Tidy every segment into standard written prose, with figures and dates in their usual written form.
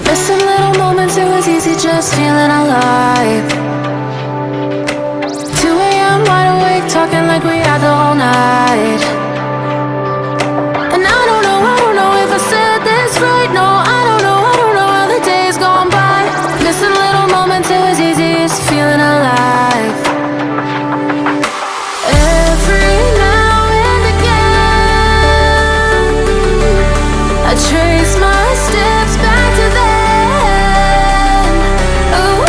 Missing little moments, it was easy just feeling alive. 2 a.m. wide awake, talking like we had the whole night. And I don't know if I said this right. No, I don't know how the days gone by. Missing little moments, it was easy just feeling alive. Every now and again, I trace my steps back to then. Oh,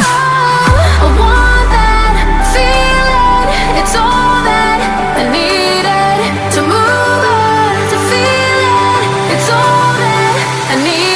I want that feeling. It's all that I needed to move on, to feel it. It's all that I needed.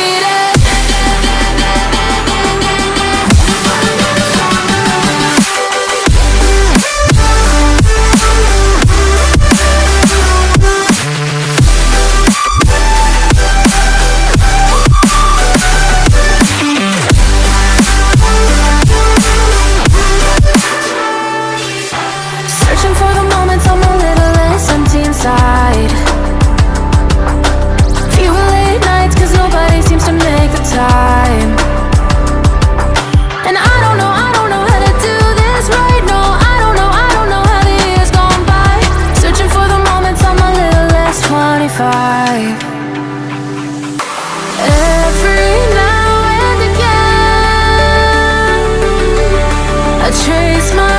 Searching for the moments I'm a little less empty inside. Fewer late nights cause nobody seems to make the time. And I don't know how to do this right. No, I don't know how the years gone by. Searching for the moments I'm a little less 25. Every now and again, I trace my